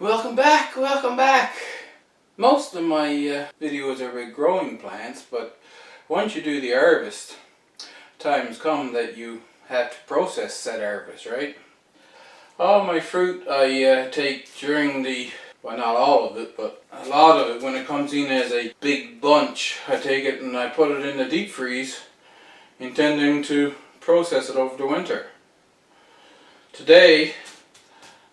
Welcome back, welcome back. Most of my videos are about growing plants, but once you do the harvest, times come that you have to process said harvest, right? All my fruit I take during the, well, not all of it, but a lot of it, when it comes in as a big bunch, I take it and I put it in the deep freeze, intending to process it over the winter. Today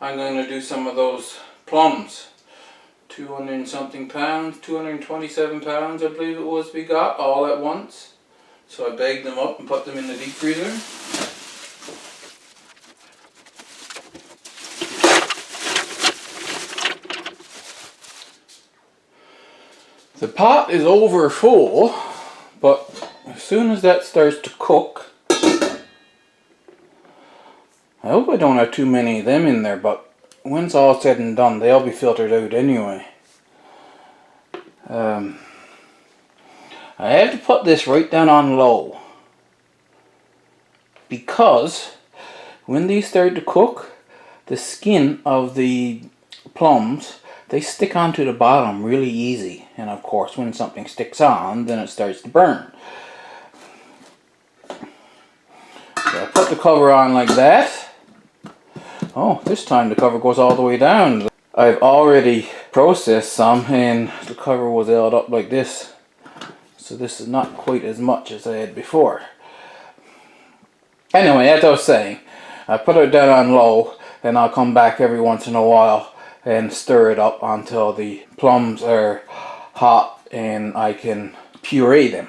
I'm going to do some of those plums. 200 and something pounds, 227 pounds I believe it was we got all at once. So I bagged them up and put them in the deep freezer. The pot is over full, but as soon as that starts to cook, I hope I don't have too many of them in there, but when it's all said and done, they'll be filtered out anyway. I have to put this right down on low, because when these start to cook, the skin of the plums, they stick onto the bottom really easy, and of course when something sticks on, then it starts to burn. So I put the cover on like that. Oh, this time the cover goes all the way down. I've already processed some and the cover was held up like this, so this is not quite as much as I had before. Anyway, as I was saying, I put it down on low and I'll come back every once in a while and stir it up until the plums are hot and I can puree them.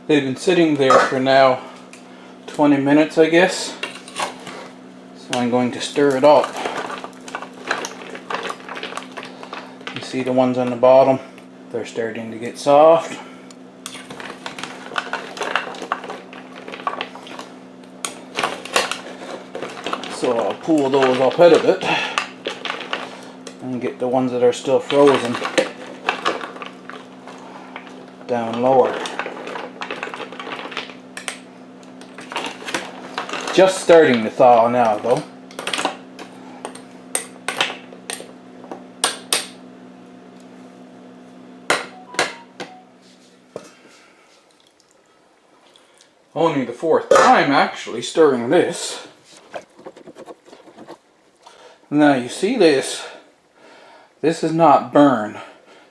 They've been sitting there for now 20 minutes, I guess. So I'm going to stir it up. You see the ones on the bottom? They're starting to get soft. So I'll pull those up out of it and get the ones that are still frozen down lower. Just starting to thaw now though. Only the fourth time actually stirring this. Now you see this. This is not burn.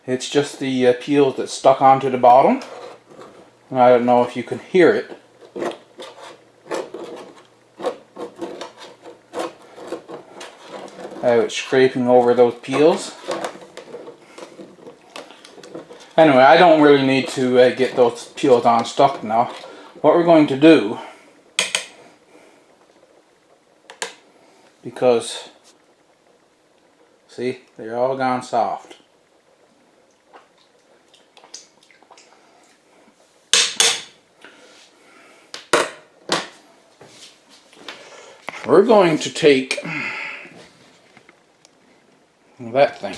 It's just the peels that stuck onto the bottom. And I don't know if you can hear it. How it's scraping over those peels. Anyway, I don't really need to get those peels unstuck now. What we're going to do, because see, they're all gone soft. We're going to take that thing.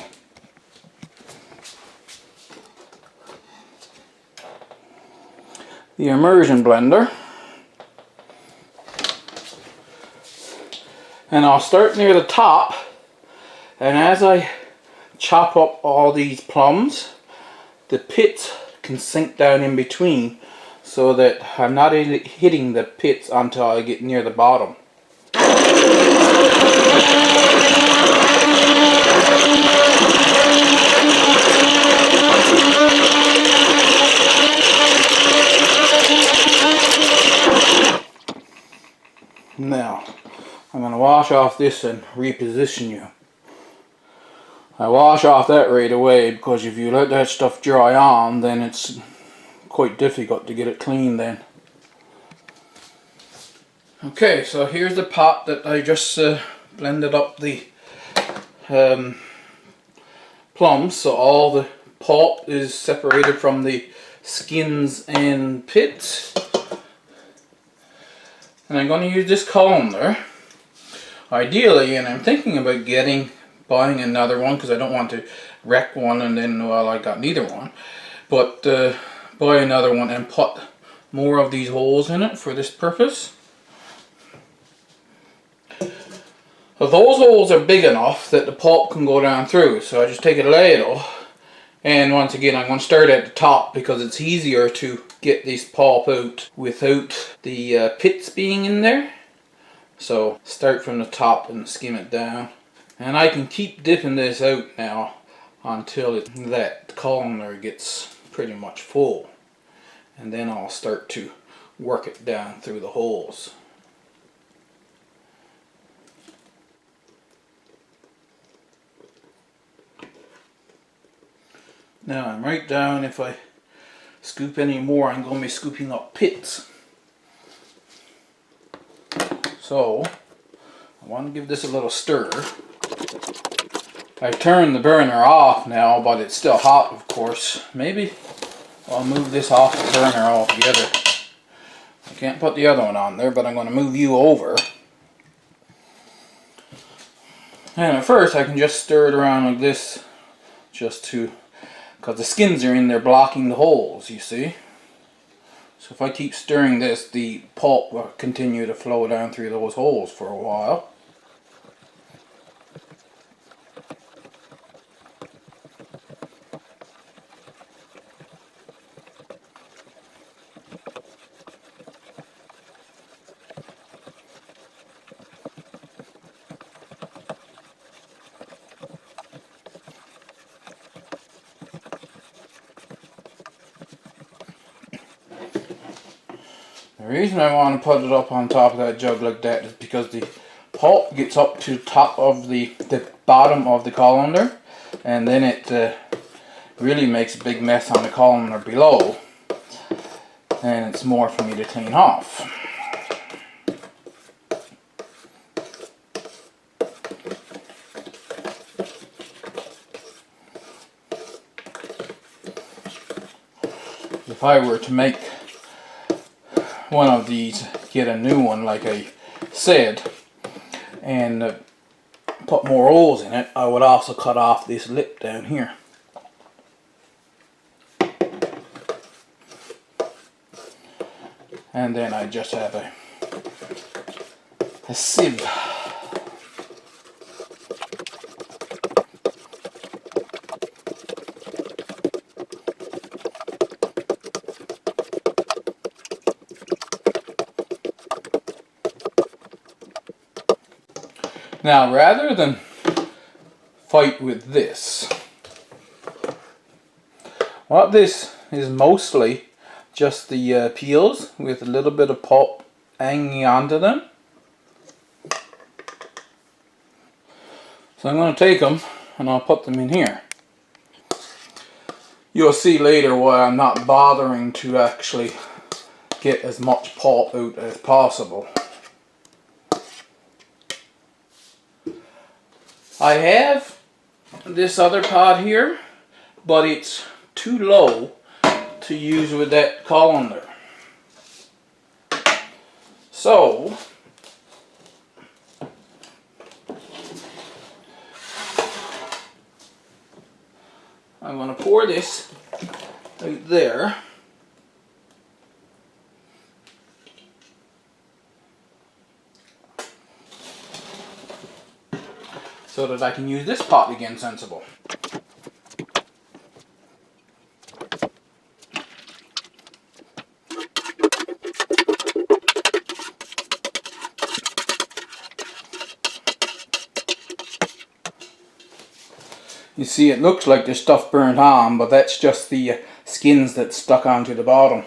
The immersion blender. And I'll start near the top, and as I chop up all these plums, the pits can sink down in between so that I'm not hitting the pits until I get near the bottom. Now, I'm going to wash off this and reposition you. I wash off that right away because if you let that stuff dry on, then it's quite difficult to get it clean then. Okay, so here's the pot that I just blended up the plums, so all the pulp is separated from the skins and pits. And I'm going to use this colander. Ideally, and I'm thinking about buying another one because I don't want to wreck one and then, well, I got neither one. But buy another one and put more of these holes in it for this purpose. But those holes are big enough that the pulp can go down through. So I just take a ladle, and once again I'm going to start at the top because it's easier to get this pulp out without the pits being in there. So start from the top and skim it down. And I can keep dipping this out now until that colander gets pretty much full. And then I'll start to work it down through the holes. Now I'm right down. If I scoop any more, I'm going to be scooping up pits. So I want to give this a little stir. I've turned the burner off now, but it's still hot, of course. Maybe I'll move this off the burner altogether. I can't put the other one on there, but I'm going to move you over. And at first I can just stir it around like this, just to, because the skins are in there blocking the holes, you see. So if I keep stirring this, the pulp will continue to flow down through those holes for a while. The reason I want to put it up on top of that jug like that is because the pulp gets up to the top of the bottom of the colander, and then it really makes a big mess on the colander below, and it's more for me to clean off. If I were to make one of these, get a new one like I said, and put more holes in it, I would also cut off this lip down here. And then I just have a sieve. Now, rather than fight with this, what this is mostly just the peels with a little bit of pulp hanging onto them. So I'm going to take them and I'll put them in here. You'll see later why I'm not bothering to actually get as much pulp out as possible. I have this other pot here, but it's too low to use with that colander. So I'm going to pour this out there. So that I can use this pot again sensible. You see, it looks like there's stuff burnt on, but that's just the skins that stuck onto the bottom.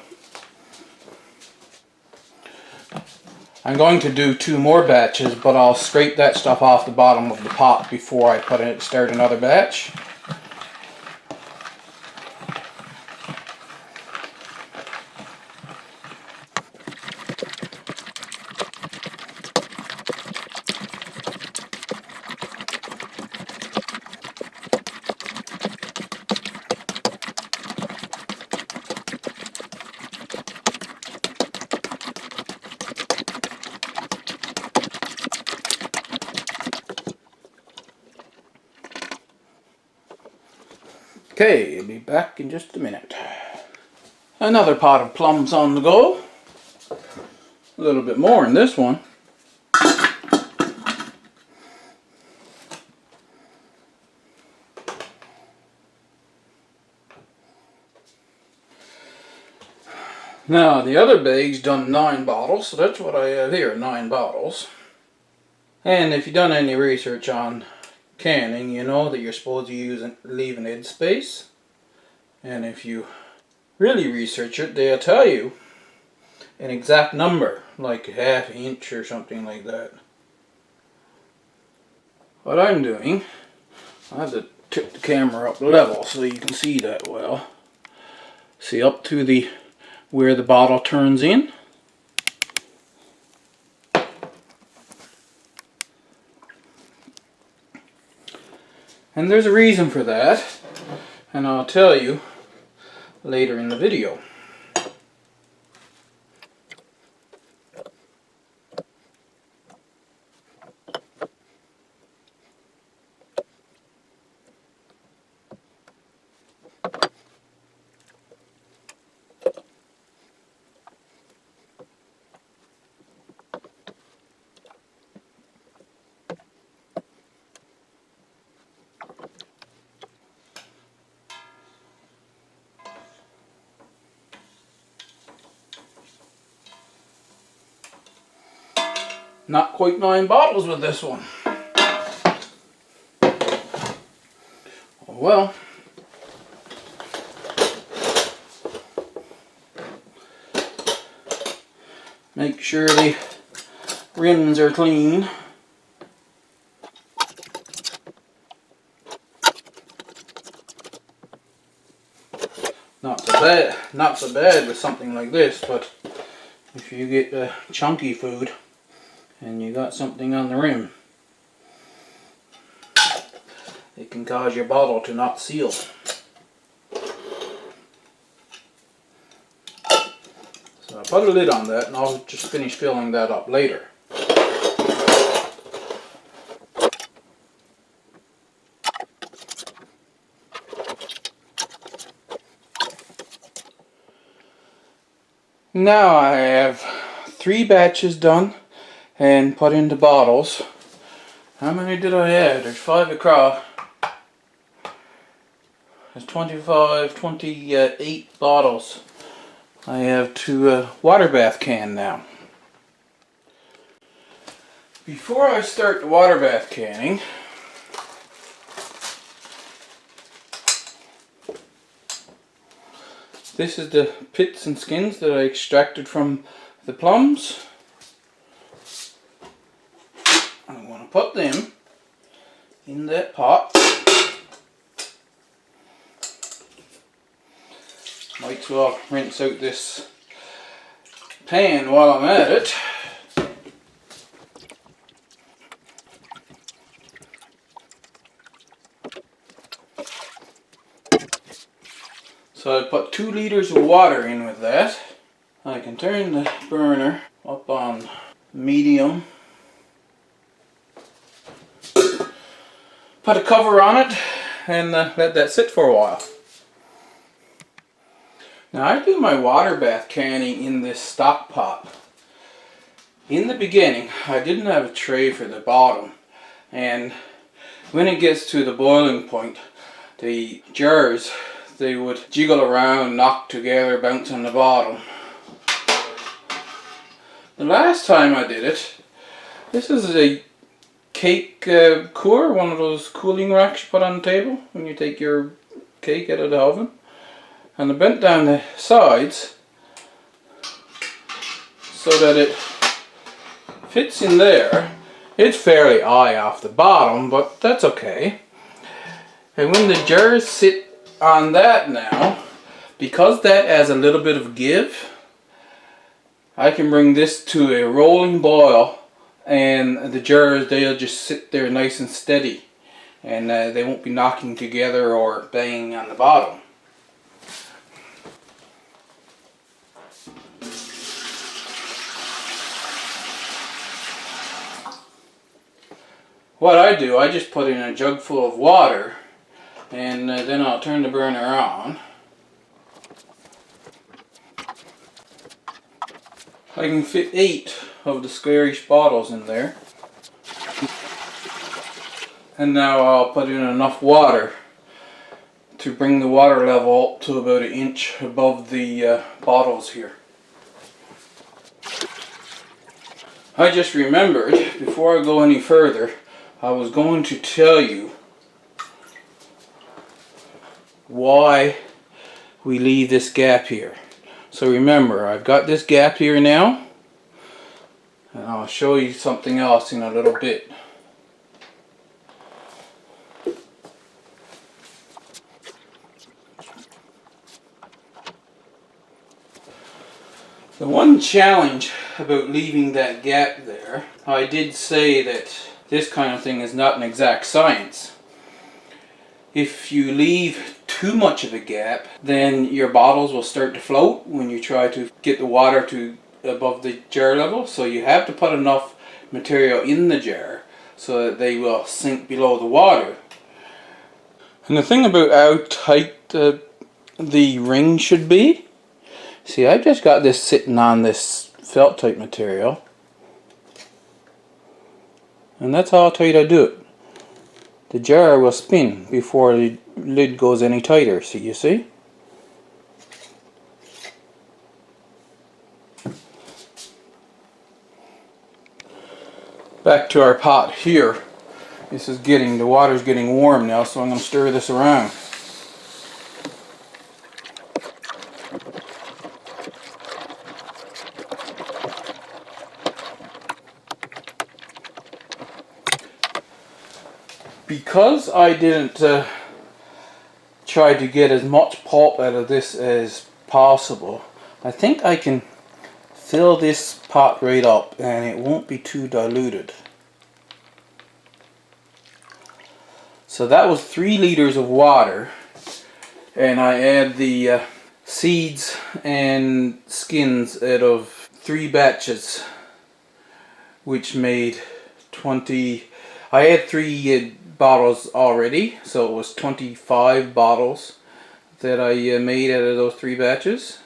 I'm going to do 2 more batches, but I'll scrape that stuff off the bottom of the pot before I start another batch. Okay, I'll be back in just a minute. Another pot of plums on the go. A little bit more in this one. Now the other bag's done 9 bottles, so that's what I have here, 9 bottles. And if you've done any research on canning, you know that you're supposed to leave an edge space. And if you really research it, they'll tell you an exact number, like ½ inch or something like that. What I'm doing, I have to tip the camera up level so you can see that well. See, up to the where the bottle turns in. And there's a reason for that, and I'll tell you later in the video. Not quite 9 bottles with this one. Oh well. Make sure the rims are clean. Not so bad with something like this, but if you get chunky food and you got something on the rim, it can cause your bottle to not seal. So I'll put a lid on that and I'll just finish filling that up later. Now I have 3 batches done and put into bottles. How many did I add? There's 5 across. There's 28 bottles. I have to water bath can now. Before I start the water bath canning, this is the pits and skins that I extracted from the plums. I'm going to put them in that pot. Might as well rinse out this pan while I'm at it. So I put 2 liters of water in with that. I can turn the burner up on medium. Put a cover on it and let that sit for a while. Now I do my water bath canning in this stock pot. In the beginning I didn't have a tray for the bottom, and when it gets to the boiling point, the jars, they would jiggle around, knock together, bounce on the bottom. The last time I did it, this is a cake cooler, one of those cooling racks you put on the table when you take your cake out of the oven. And I bent down the sides so that it fits in there. It's fairly high off the bottom, but that's okay. And when the jars sit on that now, because that has a little bit of give, I can bring this to a rolling boil, and the jars, they'll just sit there nice and steady, and they won't be knocking together or banging on the bottom. What I do, I just put in a jug full of water, and then I'll turn the burner on. I can fit 8 of the squarish bottles in there. And now I'll put in enough water to bring the water level up to about 1 inch above the bottles here. I just remembered, before I go any further, I was going to tell you why we leave this gap here. So remember, I've got this gap here now, and I'll show you something else in a little bit. The one challenge about leaving that gap there, I did say that this kind of thing is not an exact science. If you leave too much of a gap, then your bottles will start to float when you try to get the water to above the jar level. So you have to put enough material in the jar so that they will sink below the water. And the thing about how tight the ring should be, see, I've just got this sitting on this felt type material, and that's how tight I do it. The jar will spin before the lid goes any tighter, see, you see? Back to our pot here. The water's getting warm now, so I'm going to stir this around. Because I didn't try to get as much pulp out of this as possible, I think I can fill this pot right up and it won't be too diluted. So that was 3 liters of water, and I add the seeds and skins out of 3 batches, which made 20. I had 3 bottles already, so it was 25 bottles that I made out of those 3 batches.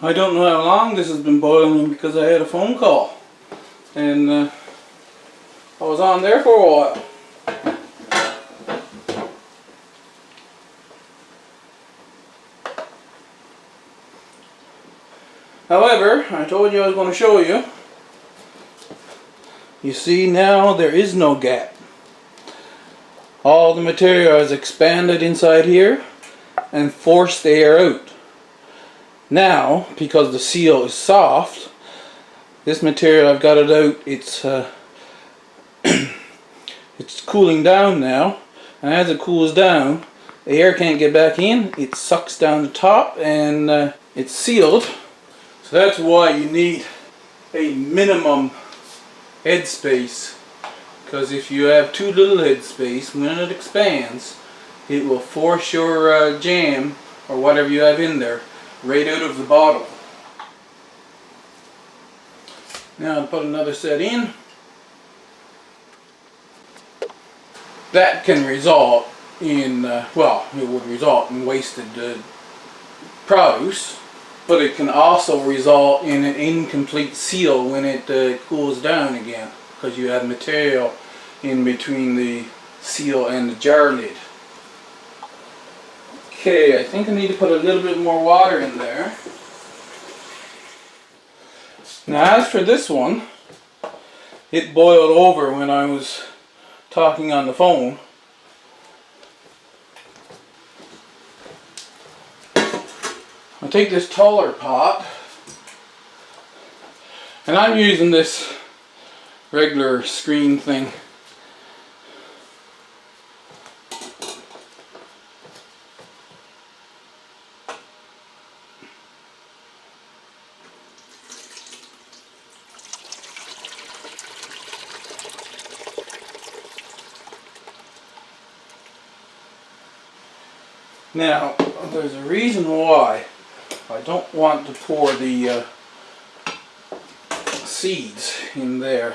I don't know how long this has been boiling because I had a phone call, and I was on there for a while. However, I told you I was going to show you. You see, now there is no gap. All the material is expanded inside here and forced the air out. Now, because the seal is soft, this material, I've got it out, it's it's cooling down now, and as it cools down, the air can't get back in, it sucks down the top, and it's sealed. So that's why you need a minimum head space, because if you have too little head space, when it expands, it will force your jam or whatever you have in there right out of the bottle. Now I'll put another set in. That can result in, well, it would result in wasted produce, but it can also result in an incomplete seal when it cools down again, because you have material in between the seal and the jar lid. Okay, I think I need to put a little bit more water in there. Now as for this one, it boiled over when I was talking on the phone. I'll take this taller pot, and I'm using this regular screen thing. Now, there's a reason why I don't want to pour the seeds in there.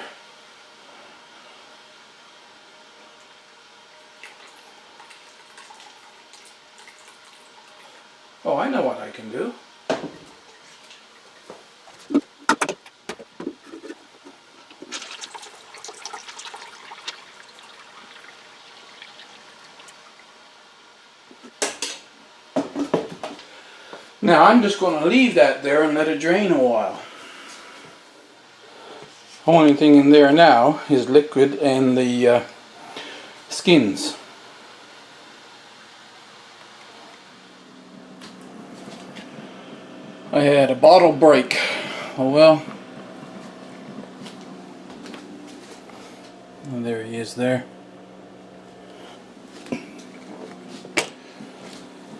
Oh, I know what I can do. Now I'm just going to leave that there and let it drain a while. Only thing in there now is liquid and the skins. I had a bottle break. Oh well. And there he is there.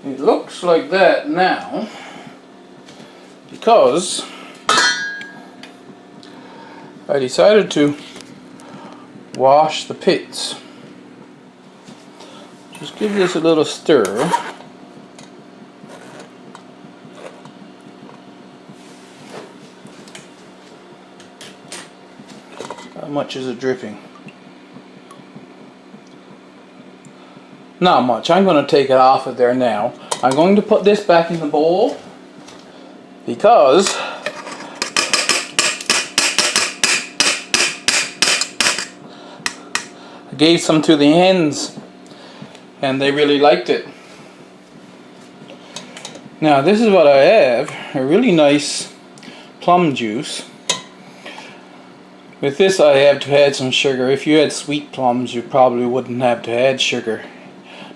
It looks like that now because I decided to wash the pits. Just give this a little stir. How much is it dripping? Not much. I'm going to take it off of there now. I'm going to put this back in the bowl because I gave some to the hens and they really liked it. Now this is what I have, a really nice plum juice. With this I have to add some sugar. If you had sweet plums you probably wouldn't have to add sugar.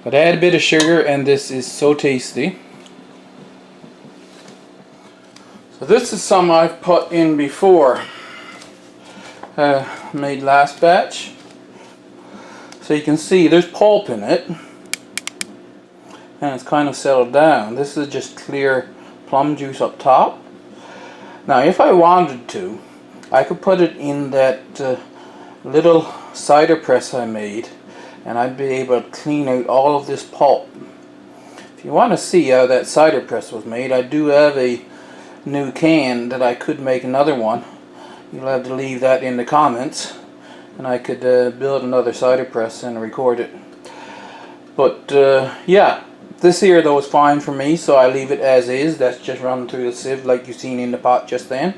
But I add a bit of sugar and this is so tasty. So this is some I've put in before. Made last batch. So you can see there's pulp in it. And it's kind of settled down. This is just clear plum juice up top. Now if I wanted to, I could put it in that little cider press I made. And I'd be able to clean out all of this pulp. If you want to see how that cider press was made, I do have a new can that I could make another one. You'll have to leave that in the comments and I could build another cider press and record it. But yeah, this here though is fine for me, so I leave it as is. That's just running through the sieve like you've seen in the pot just then.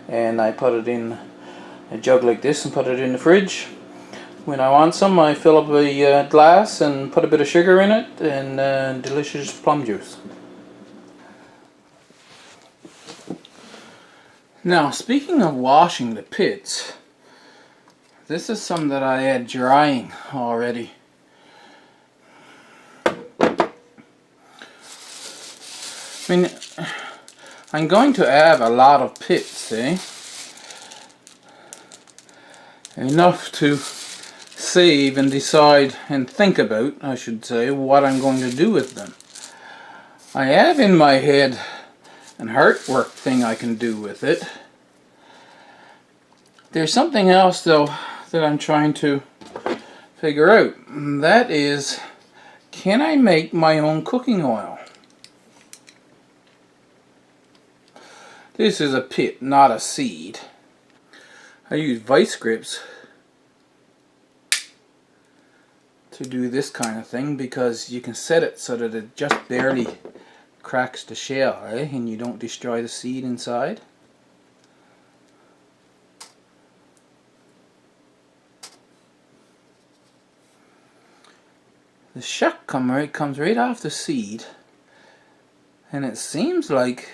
And I put it in a jug like this and put it in the fridge. When I want some, I fill up a glass and put a bit of sugar in it and delicious plum juice. Now, speaking of washing the pits, this is some that I had drying already. I mean, I'm going to have a lot of pits, see? Enough to save and decide and think about, I should say, what I'm going to do with them. I have in my head an artwork thing I can do with it. There's something else though that I'm trying to figure out. And that is, can I make my own cooking oil? This is a pit, not a seed. I use vice grips to do this kind of thing because you can set it so that it just barely cracks the shell, right? And you don't destroy the seed inside. The shuck comes right off the seed, and it seems like,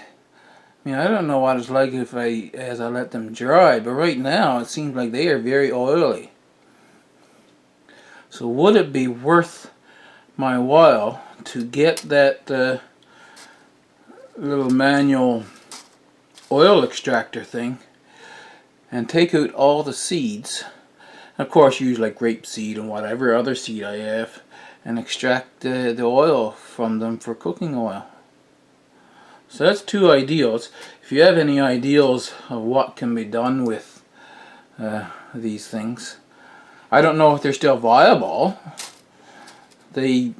I mean, I don't know what it's like as I let them dry, but right now it seems like they are very oily. So would it be worth my while to get that little manual oil extractor thing and take out all the seeds, of course use like grape seed and whatever other seed I have, and extract the oil from them for cooking oil? So that's two ideals. If you have any ideals of what can be done with these things, I don't know if they're still viable. They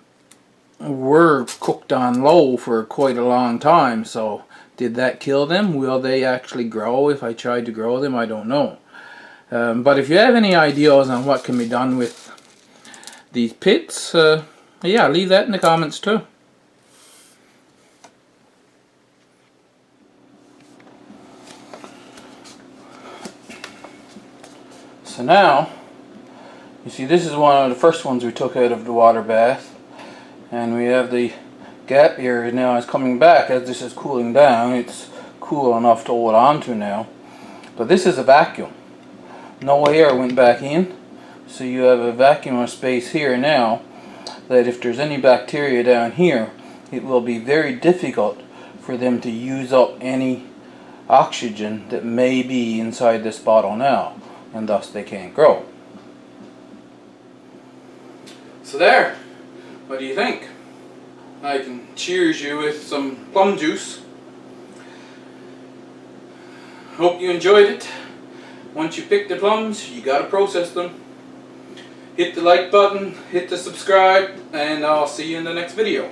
were cooked on low for quite a long time, so did that kill them? Will they actually grow if I tried to grow them? I don't know. But if you have any ideas on what can be done with these pits, yeah, leave that in the comments too. So now, you see, this is one of the first ones we took out of the water bath, and we have the gap here now is coming back as this is cooling down. It's cool enough to hold on to now, but this is a vacuum. No air went back in, so you have a vacuum of space here now that if there's any bacteria down here, it will be very difficult for them to use up any oxygen that may be inside this bottle now, and thus they can't grow. So there, what do you think? I can cheers you with some plum juice. Hope you enjoyed it. Once you pick the plums, you gotta process them. Hit the like button, hit the subscribe, and I'll see you in the next video.